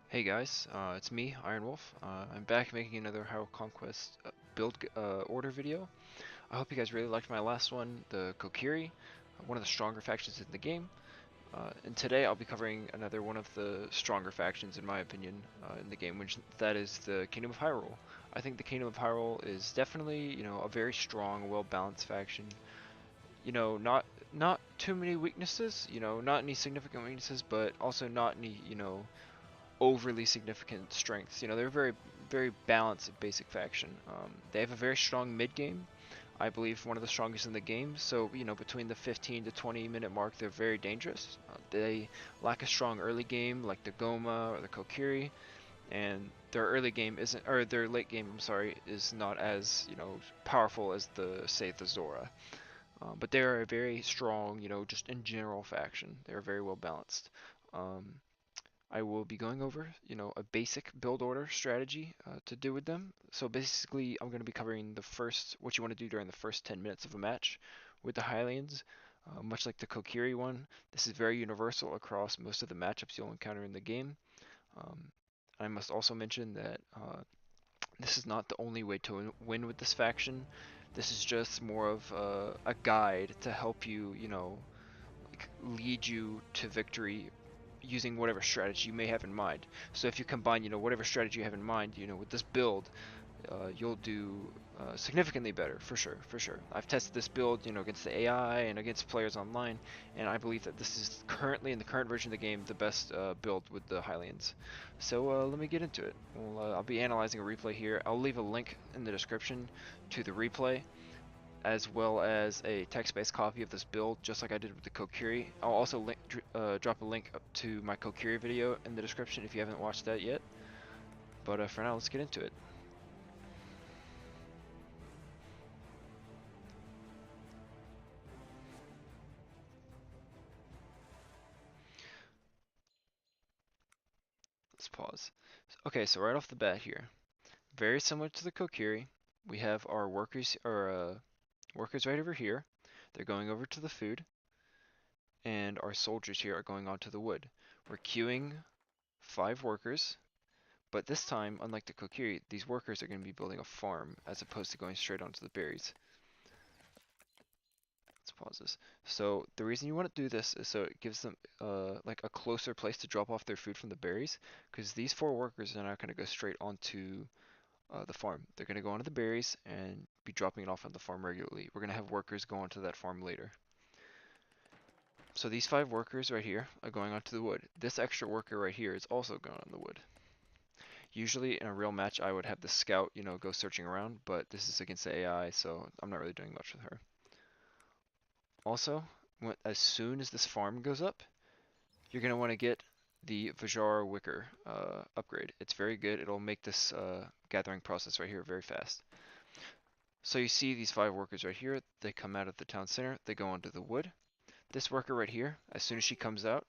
Hey guys, it's me, Iron Wolf. I'm back making another Hyrule Conquest build order video. I hope you guys really liked my last one, the Kokiri, one of the stronger factions in the game. And today I'll be covering another one of the stronger factions, in my opinion, in the game, which that is the Kingdom of Hyrule. I think the Kingdom of Hyrule is definitely, a very strong, well-balanced faction. Not too many weaknesses, not any significant weaknesses, but also not any, overly significant strengths. They're very balanced basic faction. They have a very strong mid game. I believe one of the strongest in the game. So between the 15 to 20 minute mark, they're very dangerous. They lack a strong early game like the Goma or the Kokiri, and their early game isn't, or their late game, I'm sorry, is not as powerful as the Zora. But they're a very strong, just in general faction. They're very well balanced. Um, I will be going over, a basic build order strategy to do with them. So basically, I'm going to be covering what you want to do during the first 10 minutes of a match with the Hylians. Much like the Kokiri one, this is very universal across most of the matchups you'll encounter in the game. Um, I must also mention that this is not the only way to win with this faction. This is just more of a guide to help you, like lead you to victory using whatever strategy you may have in mind. So if you combine, whatever strategy you have in mind, with this build, you'll do significantly better for sure, for sure. I've tested this build, against the AI and against players online, and I believe that this is currently in the current version of the game the best build with the Hylians. So let me get into it. Well, I'll be analyzing a replay here. I'll leave a link in the description to the replay, as well as a text-based copy of this build, just like I did with the Kokiri. I'll also drop a link up to my Kokiri video in the description if you haven't watched that yet. But for now, let's get into it. Let's pause. Okay, so right off the bat here, very similar to the Kokiri, we have our workers right over here. They're going over to the food, and our soldiers here are going onto the wood. We're queuing 5 workers. But this time, unlike the Kokiri, these workers are going to be building a farm as opposed to going straight onto the berries. Let's pause this. So the reason you want to do this is so it gives them like a closer place to drop off their food from the berries, because these 4 workers are not going to go straight onto the farm. They're going to go onto the berries and be dropping it off on the farm regularly. We're going to have workers go onto that farm later. So these 5 workers right here are going onto the wood. This extra worker right here is also going on the wood. Usually in a real match, I would have the scout, go searching around, but this is against the AI, so I'm not really doing much with her. Also, as soon as this farm goes up, you're going to want to get the Vajar Wicker upgrade. It's very good. It'll make this gathering process right here very fast. So you see these 5 workers right here. They come out of the town center. They go onto the wood. This worker right here, as soon as she comes out,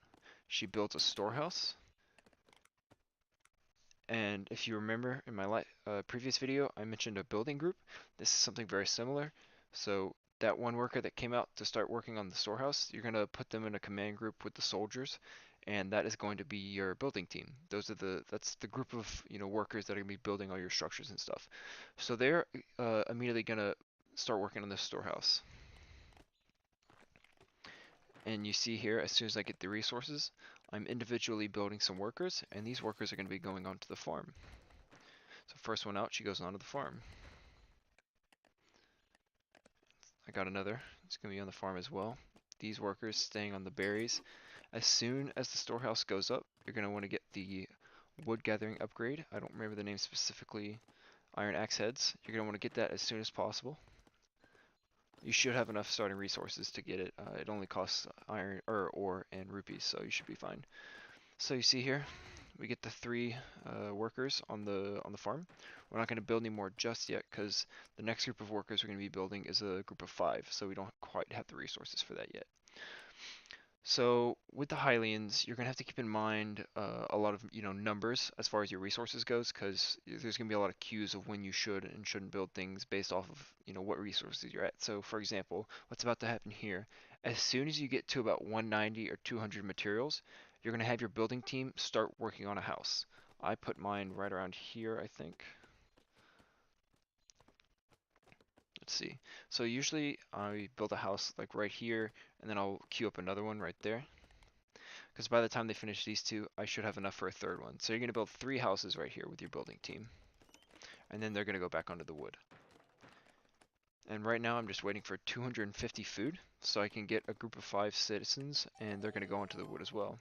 she builds a storehouse. And if you remember in my previous video, I mentioned a building group. This is something very similar. So that one worker that came out to start working on the storehouse, you're going to put them in a command group with the soldiers, and that is going to be your building team. That's the group of workers that are going to be building all your structures and stuff. So they're immediately going to start working on this storehouse. And you see here, as soon as I get the resources, I'm individually building some workers, and these workers are going to be going onto the farm. So first one out, she goes onto the farm. I got another. It's going to be on the farm as well. These workers staying on the berries. As soon as the storehouse goes up, you're going to want to get the wood gathering upgrade. I don't remember the name specifically. Iron axe heads. You're going to want to get that as soon as possible. You should have enough starting resources to get it. It only costs iron or ore and rupees, so you should be fine. So you see here, we get the 3 workers on the farm. We're not going to build any more just yet because the next group of workers we're going to be building is a group of 5, so we don't quite have the resources for that yet. So with the Hylians, you're going to have to keep in mind a lot of numbers as far as your resources goes, because there's going to be a lot of cues of when you should and shouldn't build things based off of what resources you're at. So for example, what's about to happen here, as soon as you get to about 190 or 200 materials, you're going to have your building team start working on a house. I put mine right around here, I think. Let's see. So usually I build a house like right here, and then I'll queue up another one right there. Because by the time they finish these two, I should have enough for a third one. So you're going to build 3 houses right here with your building team. And then they're going to go back onto the wood. And right now I'm just waiting for 250 food, so I can get a group of 5 citizens, and they're going to go onto the wood as well.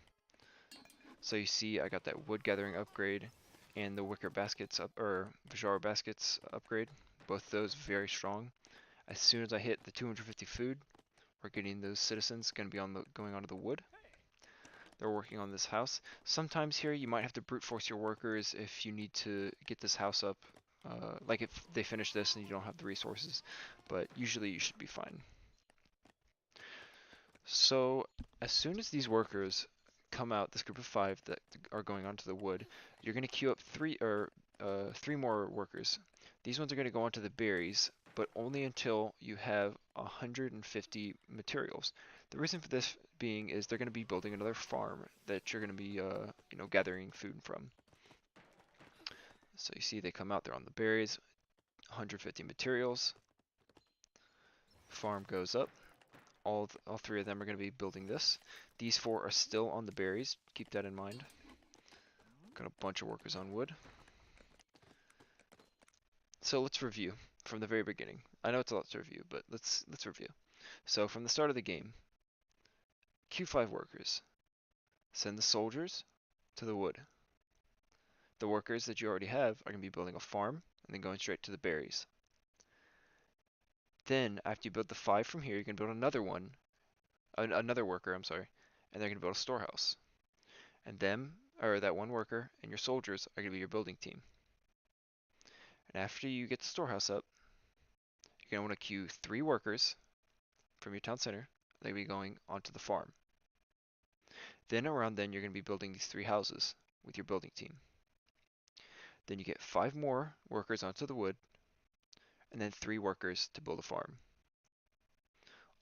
So you see I got that wood gathering upgrade, and the wicker baskets up, or Vajara baskets upgrade. Both those very strong. As soon as I hit the 250 food, we're getting those citizens going to be going onto the wood. They're working on this house. Sometimes here you might have to brute force your workers if you need to get this house up. Like if they finish this and you don't have the resources, but usually you should be fine. So as soon as these workers come out, this group of 5 that are going onto the wood, you're going to queue up 3 more workers. These ones are going to go onto the berries, but only until you have 150 materials. The reason for this being is they're going to be building another farm that you're going to be, gathering food from. So you see they come out, they're on the berries, 150 materials. Farm goes up. All 3 of them are going to be building this. These 4 are still on the berries. Keep that in mind. Got a bunch of workers on wood. So let's review from the very beginning. I know it's a lot to review, but let's review. So from the start of the game, Q5 workers. Send the soldiers to the wood. The workers that you already have are going to be building a farm and then going straight to the berries. Then after you build the 5 from here, you're going to build another one, another worker, I'm sorry, and they're going to build a storehouse. And that one worker and your soldiers are going to be your building team. And after you get the storehouse up, you're going to want to queue 3 workers from your town center. They'll be going onto the farm. Then around then, you're going to be building these 3 houses with your building team. Then you get 5 more workers onto the wood, and then 3 workers to build a farm.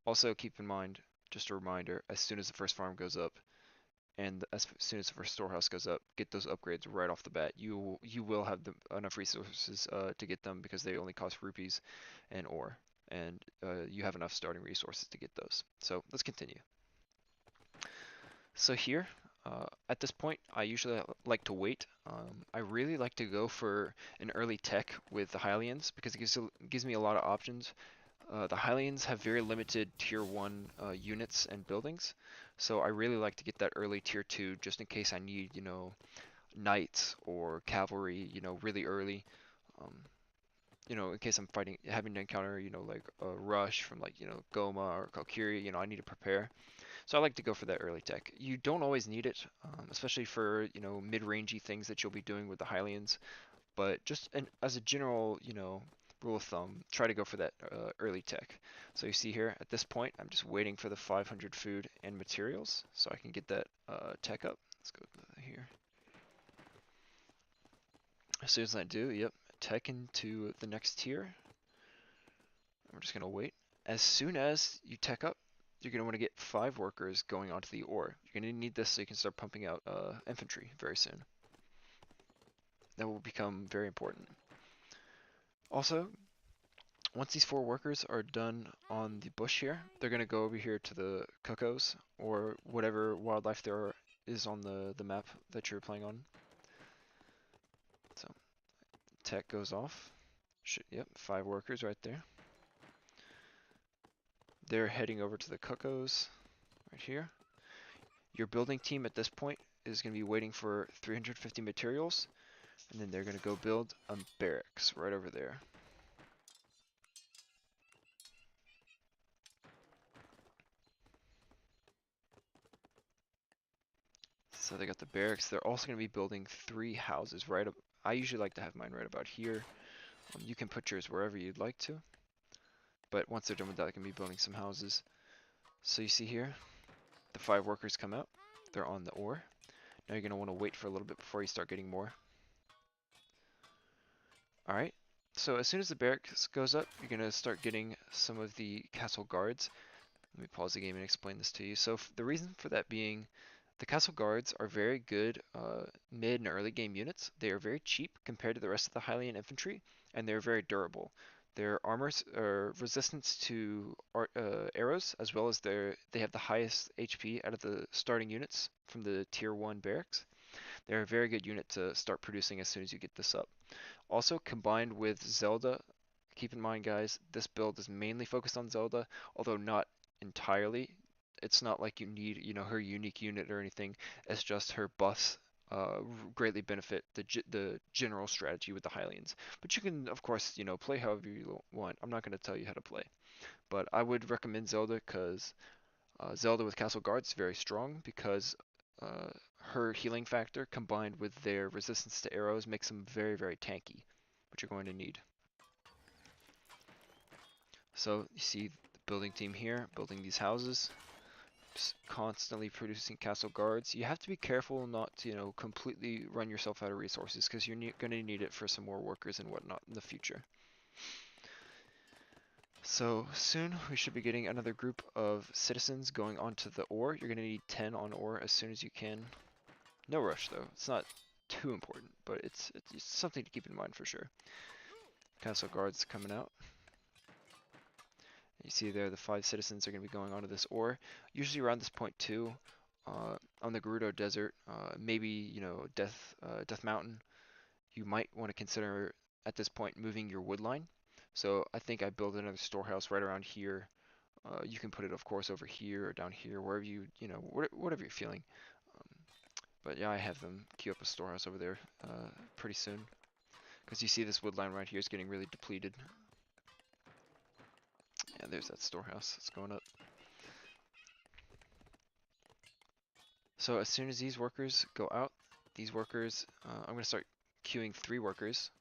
Also keep in mind, just a reminder, as soon as the first farm goes up, and as soon as the first storehouse goes up, get those upgrades right off the bat. You will have enough resources to get them because they only cost rupees and ore, and you have enough starting resources to get those. So let's continue. So here, at this point, I usually like to wait. I really like to go for an early tech with the Hylians because it gives me a lot of options. The Hylians have very limited tier 1 units and buildings, so I really like to get that early tier 2 just in case I need, knights or cavalry, really early. In case I'm having to encounter, like a rush from like, Goma or Kokiri, I need to prepare. So I like to go for that early tech. You don't always need it, especially for, mid-rangey things that you'll be doing with the Hylians. But just as a general, rule of thumb, try to go for that early tech. So you see here, at this point, I'm just waiting for the 500 food and materials so I can get that tech up. Let's go here. As soon as I do, yep, tech into the next tier. We're just going to wait. As soon as you tech up, you're going to want to get 5 workers going onto the ore. You're going to need this so you can start pumping out infantry very soon. That will become very important. Also, once these 4 workers are done on the bush here, they're going to go over here to the cuckoos or whatever wildlife there is on the map that you're playing on. So, tech goes off. Yep, 5 workers right there. They're heading over to the cuckoos right here. Your building team at this point is going to be waiting for 350 materials, and then they're going to go build a barracks right over there. So they got the barracks. They're also going to be building 3 houses right up. I usually like to have mine right about here. You can put yours wherever you'd like to. But once they're done with that, they can be building some houses. So you see here, the 5 workers come out. They're on the ore. Now you're going to want to wait for a little bit before you start getting more. Alright, so as soon as the barracks goes up, you're going to start getting some of the castle guards. Let me pause the game and explain this to you. So the reason for that being, The castle guards are very good mid and early game units. They are very cheap compared to the rest of the Hylian infantry, and they're very durable. Their armors are resistance to arrows, as well as they have the highest HP out of the starting units from the tier 1 barracks. They're a very good unit to start producing as soon as you get this up. Also, combined with Zelda, keep in mind, guys, this build is mainly focused on Zelda, although not entirely. It's not like you need, her unique unit or anything. It's just her buffs greatly benefit the general strategy with the Hylians. But you can, of course, play however you want. I'm not going to tell you how to play. But I would recommend Zelda because Zelda with Castle Guards is very strong because uh, her healing factor combined with their resistance to arrows makes them very, very tanky, which you're going to need. So you see the building team here, building these houses, just constantly producing castle guards. You have to be careful not to, completely run yourself out of resources because you're going to need it for some more workers and whatnot in the future. So soon we should be getting another group of citizens going onto the ore. You're going to need 10 on ore as soon as you can. No rush though, it's not too important, but it's something to keep in mind for sure. Castle guards coming out. You see there the 5 citizens are going to be going onto this ore. Usually around this point too, on the Gerudo Desert, maybe Death Mountain, you might want to consider at this point moving your wood line. So I think I built another storehouse right around here. You can put it, of course, over here or down here, wherever whatever you're feeling. But yeah, I have them queue up a storehouse over there pretty soon. Because you see this wood line right here is getting really depleted. Yeah, there's that storehouse. It's going up. So as soon as these workers go out, these workers, I'm going to start queuing 3 workers,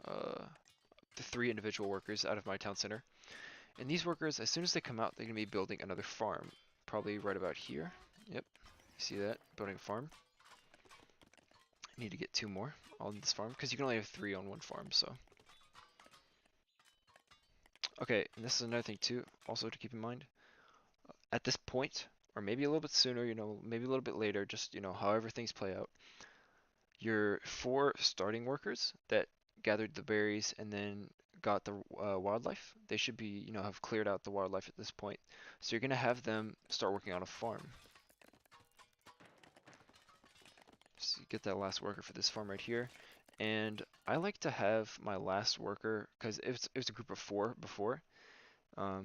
the 3 individual workers out of my town center. And these workers, as soon as they come out, they're going to be building another farm. Probably right about here. Yep, you see that? Building a farm. I need to get 2 more on this farm, because you can only have 3 on one farm, so. Okay, and this is another thing too, also to keep in mind. At this point, or maybe a little bit sooner, maybe a little bit later, just, however things play out, your 4 starting workers that gathered the berries and then got the wildlife, they should be, have cleared out the wildlife at this point. So you're going to have them start working on a farm. So you get that last worker for this farm right here. And I like to have my last worker, because it was a group of 4 before, I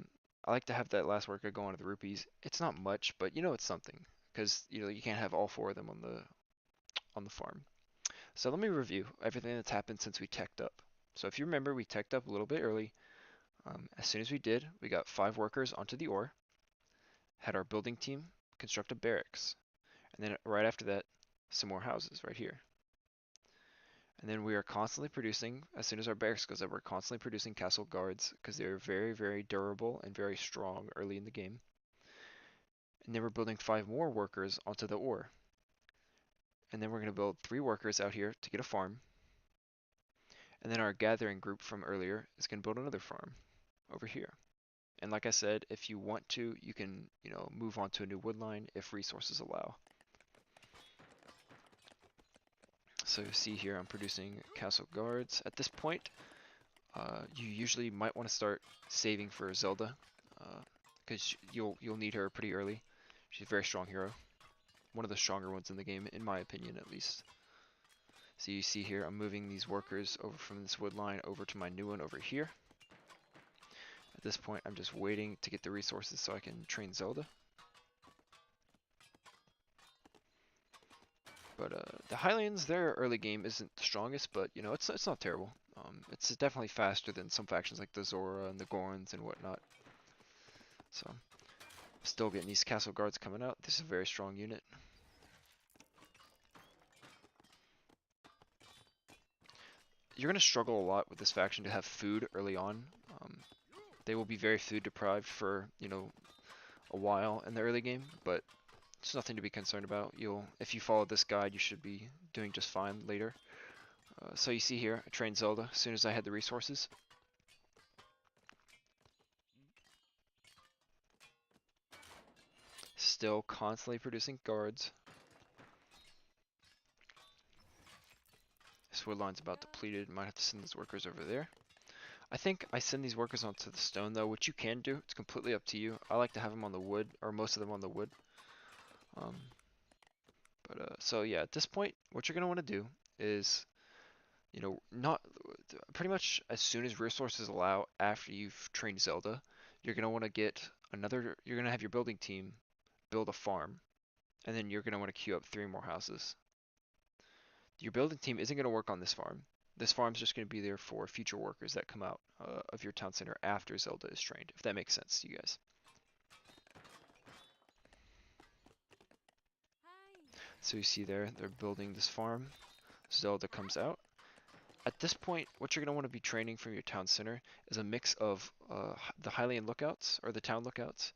like to have that last worker go on to the rupees. It's not much, but it's something, because you can't have all 4 of them on the farm. So let me review everything that's happened since we teched up. So if you remember, we teched up a little bit early. As soon as we did, we got 5 workers onto the ore, had our building team construct a barracks, and then right after that, some more houses right here. And then we are constantly producing, as soon as our barracks goes up, we're constantly producing castle guards because they're very, very durable and very strong early in the game. And then we're building 5 more workers onto the ore. And then we're going to build 3 workers out here to get a farm. And then our gathering group from earlier is going to build another farm over here. And like I said, if you want to, you can, move on to a new wood line if resources allow. So you see here I'm producing castle guards. At this point, you usually might want to start saving for Zelda, because you'll need her pretty early. She's a very strong hero. One of the stronger ones in the game, in my opinion at least. So you see here, I'm moving these workers over from this wood line over to my new one over here. At this point, I'm just waiting to get the resources so I can train Zelda. But the Hylians, their early game isn't the strongest, but it's not terrible. It's definitely faster than some factions like the Zora and the Gorons and whatnot. So, still getting these castle guards coming out. This is a very strong unit. You're going to struggle a lot with this faction to have food early on. They will be very food deprived for, a while in the early game, but it's nothing to be concerned about. If you follow this guide, you should be doing just fine later. So you see here, I trained Zelda as soon as I had the resources. Still constantly producing guards. wood line's about depleted. Might have to send these workers over there. I think I send these workers onto the stone though, which you can do. It's completely up to you. I like to have them on the wood, or most of them on the wood. Um, so yeah, at this point, what you're gonna want to do is, you know, not pretty much as soon as resources allow, after you've trained Zelda, you're gonna want to get another. You're gonna have your building team build a farm, and then you're gonna want to queue up 3 more houses. Your building team isn't gonna work on this farm. This farm's just gonna be there for future workers that come out of your town center after Zelda is trained, if that makes sense to you guys. So you see there, they're building this farm. Zelda comes out. At this point, what you're going to want to be training from your town center is a mix of the Hylian lookouts, or the town lookouts,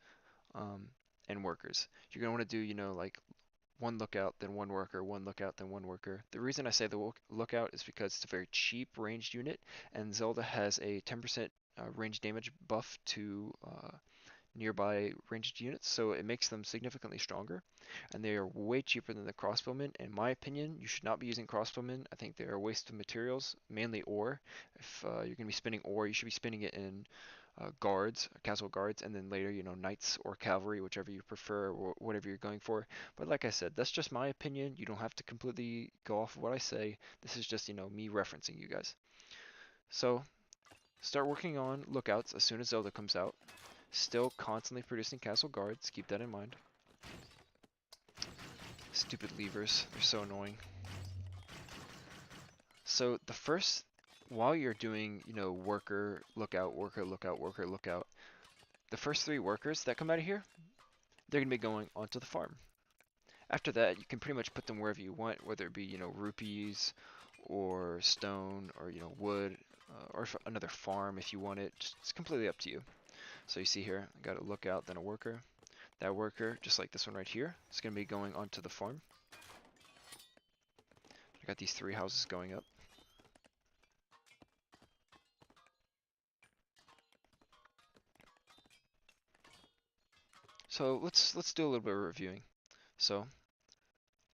um, and workers. You're going to want to do, you know, like one lookout, then one worker, one lookout, then one worker. The reason I say the lookout is because it's a very cheap ranged unit, and Zelda has a 10% range damage buff to nearby ranged units, so it makes them significantly stronger, and they are way cheaper than the crossbowmen. In my opinion, you should not be using crossbowmen. I think they are a waste of materials, mainly ore. If you're going to be spending ore, you should be spending it in guards, castle guards, and then later, you know, knights or cavalry, whichever you prefer, or whatever you're going for. But like I said, that's just my opinion. You don't have to completely go off of what I say. This is just, you know, me referencing you guys. So start working on lookouts as soon as Zelda comes out. Still constantly producing castle guards, keep that in mind. Stupid levers, they're so annoying. So the first, while you're doing, you know, worker, lookout, worker, lookout, worker, lookout, the first 3 workers that come out of here, they're going to be going onto the farm. After that, you can pretty much put them wherever you want, whether it be, you know, rupees, or stone, or, you know, wood, or another farm if you want it. It's completely up to you. So you see here, I got a lookout, then a worker. That worker, just like this one right here, is going to be going onto the farm. I got these 3 houses going up. So let's do a little bit of reviewing. So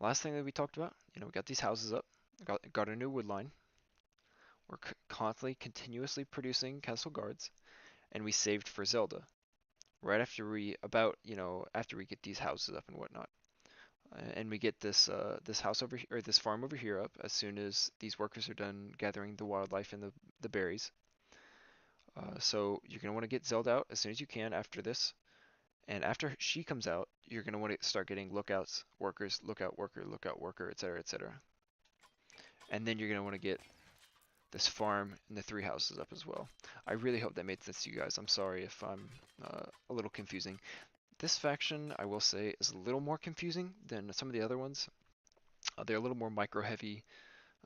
last thing that we talked about, you know, we got these houses up, got a new wood line. We're constantly, continuously producing castle guards, and we saved for Zelda. Right after you know, after we get these houses up and whatnot. And we get this house over here, or this farm over here up as soon as these workers are done gathering the wildlife and the berries. So you're gonna want to get Zelda out as soon as you can after this, and after she comes out, you're gonna want to start getting lookouts, workers, lookout worker, etc., etc. And then you're gonna want to get this farm and the 3 houses up as well. I really hope that made sense to you guys. I'm sorry if I'm a little confusing. This faction, I will say, is a little more confusing than some of the other ones. They're a little more micro heavy.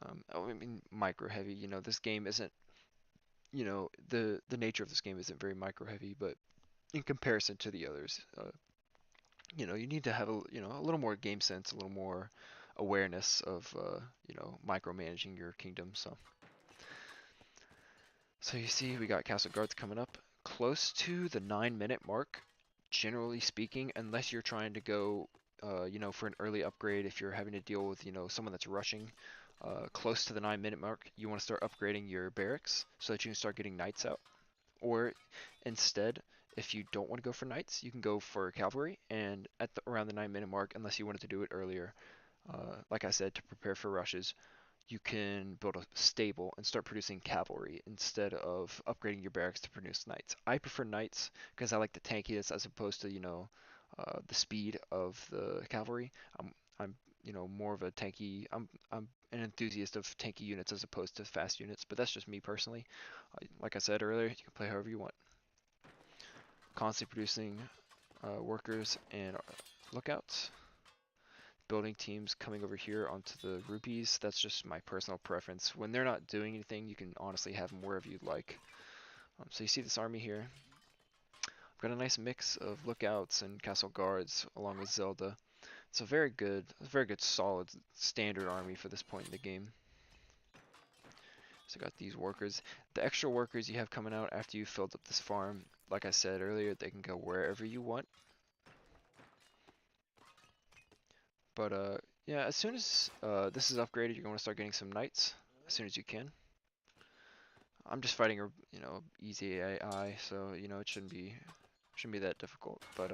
I mean, micro heavy. You know, this game isn't. You know, the nature of this game isn't very micro heavy, but in comparison to the others, you know, you need to have a little more game sense, a little more awareness of you know, micromanaging your kingdom. So you see, we got castle guards coming up close to the 9-minute mark. Generally speaking, unless you're trying to go, you know, for an early upgrade, if you're having to deal with, you know, someone that's rushing, close to the 9-minute mark, you want to start upgrading your barracks so that you can start getting knights out. Or instead, if you don't want to go for knights, you can go for cavalry, and at around the 9-minute mark, unless you wanted to do it earlier, like I said, to prepare for rushes, you can build a stable and start producing cavalry instead of upgrading your barracks to produce knights. I prefer knights because I like the tankiness as opposed to, you know, the speed of the cavalry. I'm you know, more of a tanky. I'm an enthusiast of tanky units as opposed to fast units, but that's just me personally. Like I said earlier, you can play however you want. Constantly producing workers and lookouts. Building teams coming over here onto the rupees. That's just my personal preference. When they're not doing anything, you can honestly have them wherever you'd like. So you see this army here. I've got a nice mix of lookouts and castle guards along with Zelda. It's a very good, solid standard army for this point in the game. So I got these workers. The extra workers you have coming out after you filled up this farm, like I said earlier, they can go wherever you want. But yeah, as soon as this is upgraded, you're going to start getting some knights as soon as you can. I'm just fighting a easy AI, so it shouldn't be that difficult. But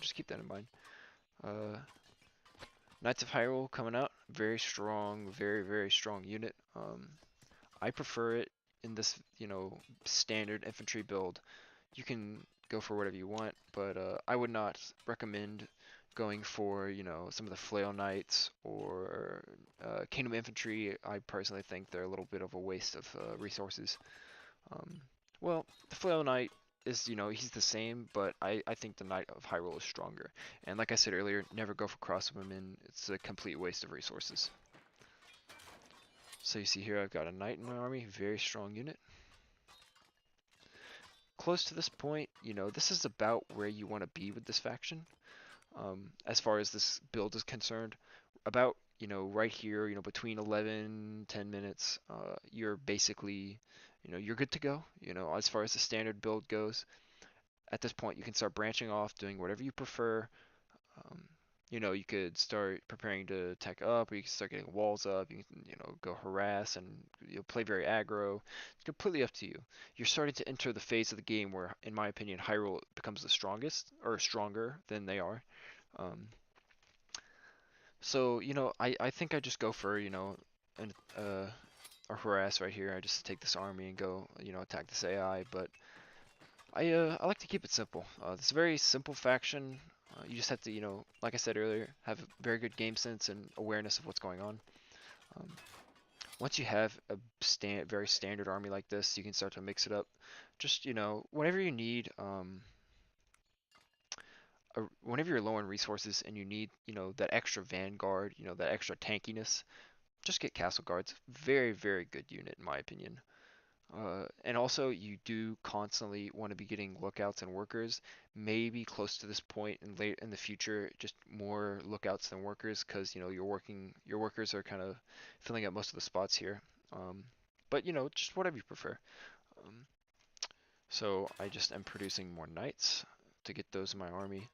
just keep that in mind. Knights of Hyrule coming out, very strong, very strong unit. I prefer it in this standard infantry build. You can go for whatever you want, but I would not recommend going for some of the flail knights or kingdom infantry. I personally think they're a little bit of a waste of resources. Um, well, the flail knight is he's the same, but I think the Knight of Hyrule is stronger. And like I said earlier, never go for crosswomen. It's a complete waste of resources. So you see here I've got a knight in my army, very strong unit. Close to this point, this is about where you want to be with this faction. As far as this build is concerned, about right here, between 10 minutes, you're basically you're good to go. As far as the standard build goes, at this point you can start branching off, doing whatever you prefer. um, you could start preparing to tech up, or you can start getting walls up. You can, go harass and play very aggro. It's completely up to you. You're starting to enter the phase of the game where, in my opinion, Hyrule becomes the strongest, or stronger than they are. Um, so, I think I just go for, a harass right here. I just take this army and go, attack this AI. But I like to keep it simple. It's a very simple faction. You just have to, like I said earlier, have very good game sense and awareness of what's going on. Um, Once you have a very standard army like this, you can start to mix it up. Just, whenever you need, whenever you're low on resources and you need, that extra vanguard, that extra tankiness, just get castle guards. Very good unit in my opinion. And also, you do constantly want to be getting lookouts and workers. Maybe close to this point and late in the future, just more lookouts than workers, because your workers are kind of filling up most of the spots here. But just whatever you prefer. Um, so I just am producing more knights to get those in my army.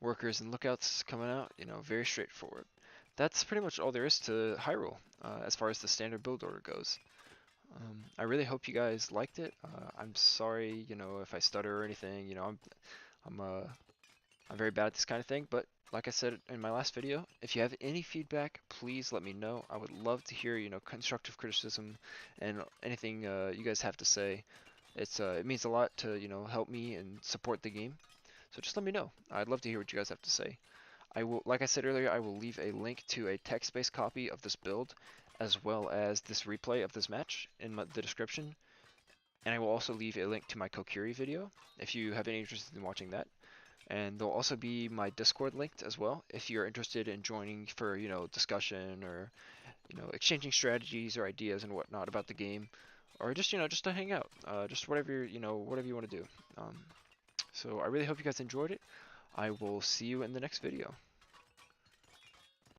Workers and lookouts coming out. Very straightforward. That's pretty much all there is to Hyrule as far as the standard build order goes. I really hope you guys liked it. I'm sorry, if I stutter or anything. I'm uh, I'm very bad at this kind of thing. But like I said in my last video, if you have any feedback, please let me know. I would love to hear, constructive criticism and anything you guys have to say. It means a lot to, help me and support the game. So just let me know. I'd love to hear what you guys have to say. Like I said earlier, I will leave a link to a text-based copy of this build, as well as this replay of this match in the description. And I will also leave a link to my Kokiri video, if you have any interest in watching that. And there'll also be my Discord linked as well, if you're interested in joining for, discussion or, exchanging strategies or ideas and whatnot about the game. Or just, just to hang out. Just whatever, whatever you want to do. So I really hope you guys enjoyed it. I will see you in the next video.